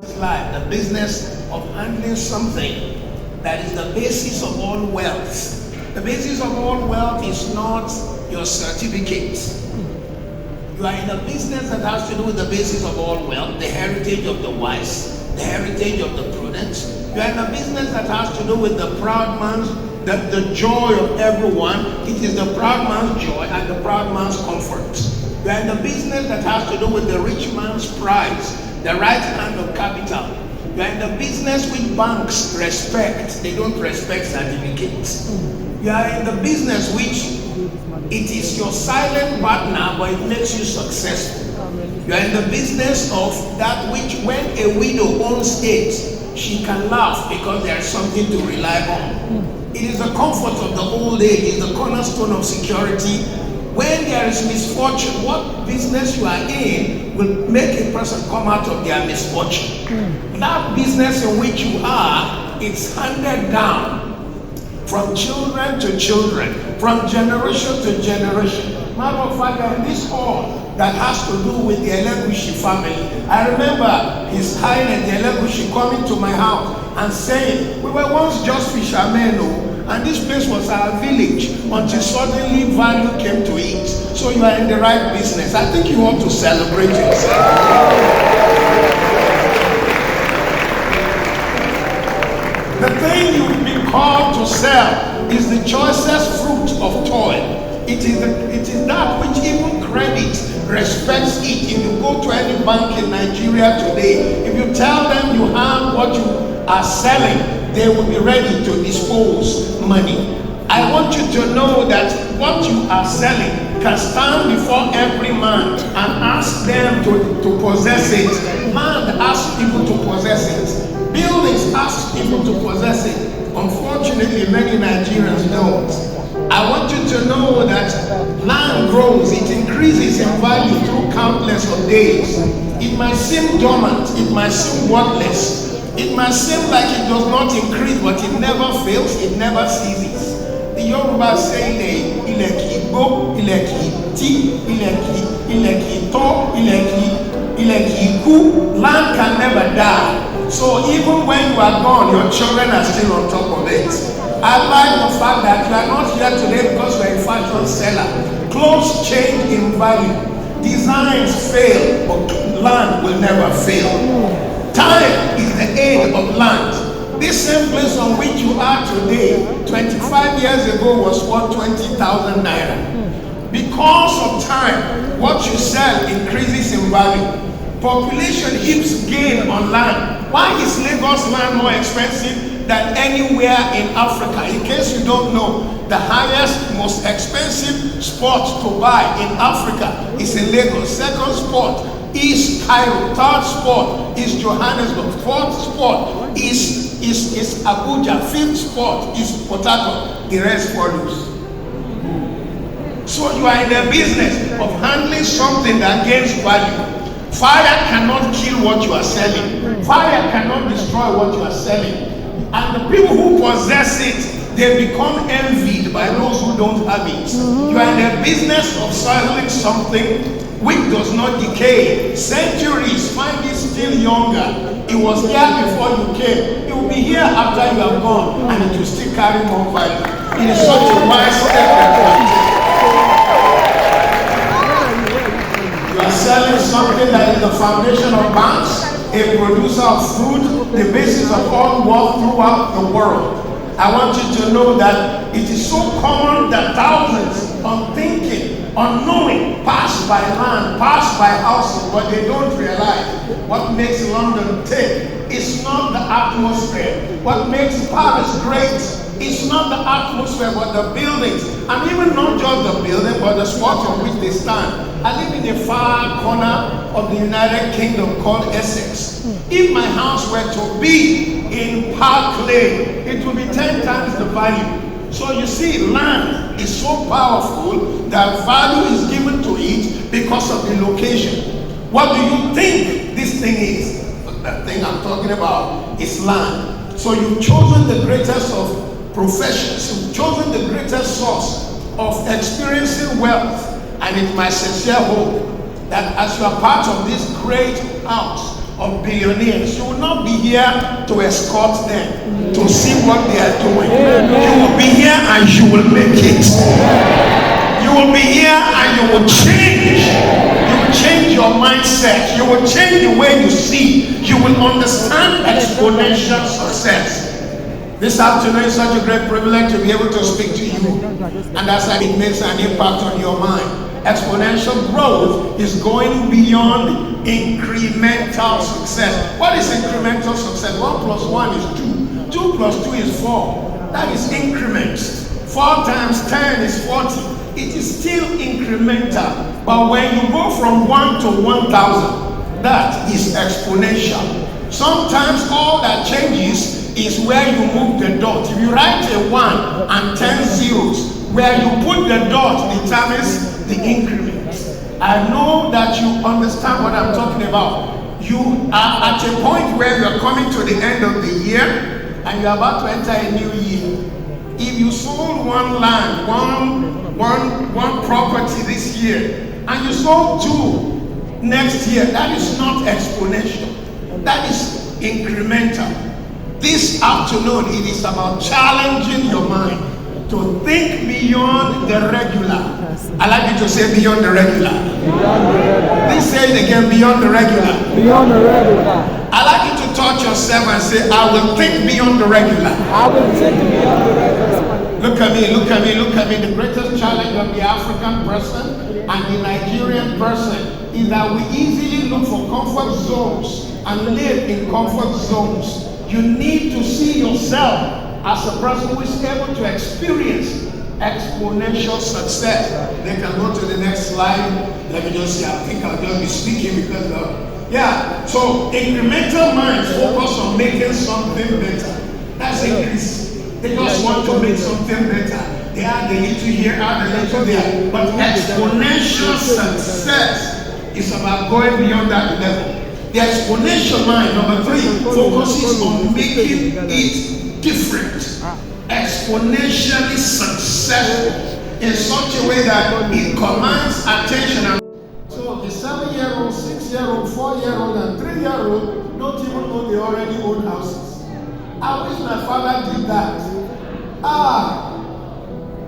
Life, the business of handling something that is the basis of all wealth. The basis of all wealth is not your certificate. You are in a business that has to do with the basis of all wealth, the heritage of the wise, the heritage of the prudent. You are in a business that has to do with the proud man's, the joy of everyone. It is the proud man's joy and the proud man's comfort. You are in a business that has to do with the rich man's prize, the right hand of capital. You are in the business which banks respect. They don't respect certificates. You are in the business which it is your silent partner, but it makes you successful. You are in the business of that which when a widow owns it, she can laugh because there is something to rely on. It is the comfort of the old age, it is the cornerstone of security. When there is misfortune, what business you are in will make a person come out of their misfortune. That business in which you are, it's handed down from children to children, from generation to generation. Matter of fact, in this hall that has to do with the Elegushi family, I remember His Highness the Elegushi coming to my house and saying, we were once just fishermen, and this place was our village until suddenly value came to it. So you are in the right business. I think you want to celebrate yourself. The thing you've been called to sell is the choicest fruit of toil. It is that which even credit respects it. If you go to any bank in Nigeria today, if you tell them you have what you are selling, they will be ready to dispose money. I want you to know that what you are selling can stand before every man and ask them to possess it. Land asks people to possess it. Buildings ask people to possess it. Unfortunately, many Nigerians don't. I want you to know that land grows, it increases in value through countless of days. It might seem dormant, it might seem worthless, it might seem like it does not increase, but it never fails, it never ceases. The Yoruba say, ileki go, ileki ti, ileki to, ileki ku. Land can never die. So even when you are gone, your children are still on top of it. I like the fact that you are not here today because you are a fashion seller. Clothes change in value. Designs fail, but land will never fail. Time is the aid of land. This same place on which you are today, 25 years ago was worth 20,000 naira. Because of time, what you sell increases in value. Population heaps gain on land. Why is Lagos land more expensive than anywhere in Africa? In case you don't know, the highest, most expensive spot to buy in Africa is in Lagos. Second spot is Cairo. Third spot is Johannesburg. Fourth spot is Abuja. Fifth spot is Port Harcourt. The rest follows. So you are in the business of handling something that gains value. Fire cannot kill what you are selling. Fire cannot destroy what you are selling. And the people who possess it, they become envied by those who don't have it. You are in the business of selling something which does not decay. Centuries find it still younger. It was here before you came. It will be here after you are gone, and it will still carry more value. It is such a wise step that you are selling something that is the foundation of banks, a producer of food, the basis of all wealth throughout the world. I want you to know that it is so common that thousands, unthinking, unknowing, pass by land, pass by houses, but they don't realize what makes London tick is not the atmosphere. What makes Paris great is not the atmosphere, but the buildings. And even not just the building, but the spot on which they stand. I live in a far corner of the United Kingdom called Essex. If my house were to be in Park Lane, it would be 10 times the value. So you see, land is so powerful that value is given to it because of the location. What do you think this thing is? The thing I'm talking about is land. So you've chosen the greatest of professions. You've chosen the greatest source of experiencing wealth. And it's my sincere hope that as you are part of this great house of billionaires. You will not be here to escort them, to see what they are doing. You will be here and you will make it. You will be here and you will change. You will change your mindset. You will change the way you see. You will understand exponential success. This afternoon is such a great privilege to be able to speak to you. And as it makes an impact on your mind. Exponential growth is going beyond incremental success. What is incremental success? 1 plus 1 is 2. 2 plus 2 is 4. That is increments. 4 times 10 is 40. It is still incremental. But when you go from 1 to 1,000, that is exponential. Sometimes all that changes is where you move the dot. If you write a 1 and 10 zeros, where you put the dot determines the increment. I know that you understand what I'm talking about. You are at a point where you are coming to the end of the year and you are about to enter a new year. If you sold one land, one property this year, and you sold 2 next year, that is not exponential. That is incremental. This afternoon, it is about challenging your mind to think beyond the regular. I like you to say beyond the regular. Please say it again, beyond the regular. Beyond the regular. I like you to touch yourself and say, I will think beyond the regular. I will think beyond the regular. Look at me, look at me, look at me. The greatest challenge of the African person and the Nigerian person is that we easily look for comfort zones and live in comfort zones. You need to see yourself as a person who is able to experience exponential success. They can go to the next slide. Let me just say, I think I'll just be speaking because so incremental minds focus on making something better. That's increase. They just want to make something better. They add a little here, add a little there. But exponential success is about going beyond that level. The exponential mind, number 3, focuses on making it different, exponentially successful in such a way that it commands attention. So the 7-year-old, 6-year-old, 4-year-old, and 3-year-old don't even know they already own houses. I wish my father did that.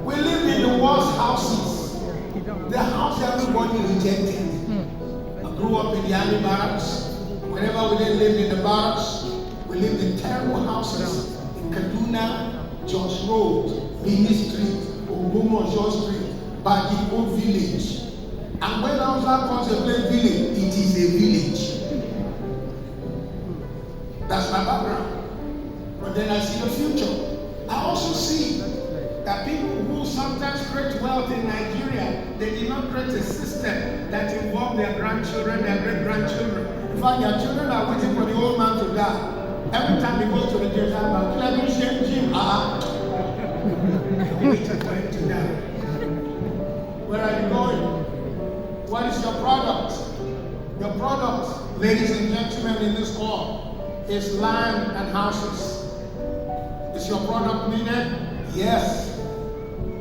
We lived in the worst houses. The house everybody rejected. I grew up in the army barracks. Whenever we didn't live in the barracks, we lived in terrible houses in Kaduna, George Road, Bini Street, Ogumojo Street, Badiko Village. And when I was at Contemplate Village, it is a village. That's my background. But then I see the future. I also see that people who sometimes create wealth in Nigeria, they did not create a system that involved their grandchildren, their great-grandchildren. In fact, their children are waiting for the old man to die. Every time he goes to the jail, I'm like, let him shame Jim. Waiting for him to die. Where are you going? What is your product? Your product, ladies and gentlemen in this hall, is land and houses. Is your product needed? Yes.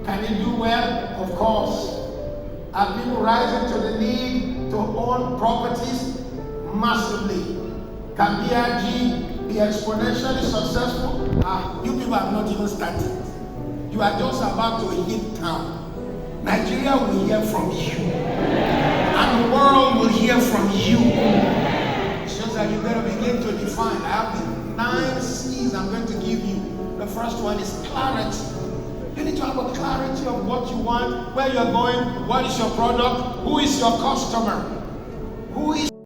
Can it do well? Of course. Are people rising to the need to own properties? Massively. Can BRG be exponentially successful? You people have not even started. You are just about to hit town. Nigeria will hear from you. And the world will hear from you. It's just that you better begin to define. I have the 9 C's I'm going to give you. The first one is clarity. You need to have a clarity of what you want, where you're going, what is your product, who is your customer, who is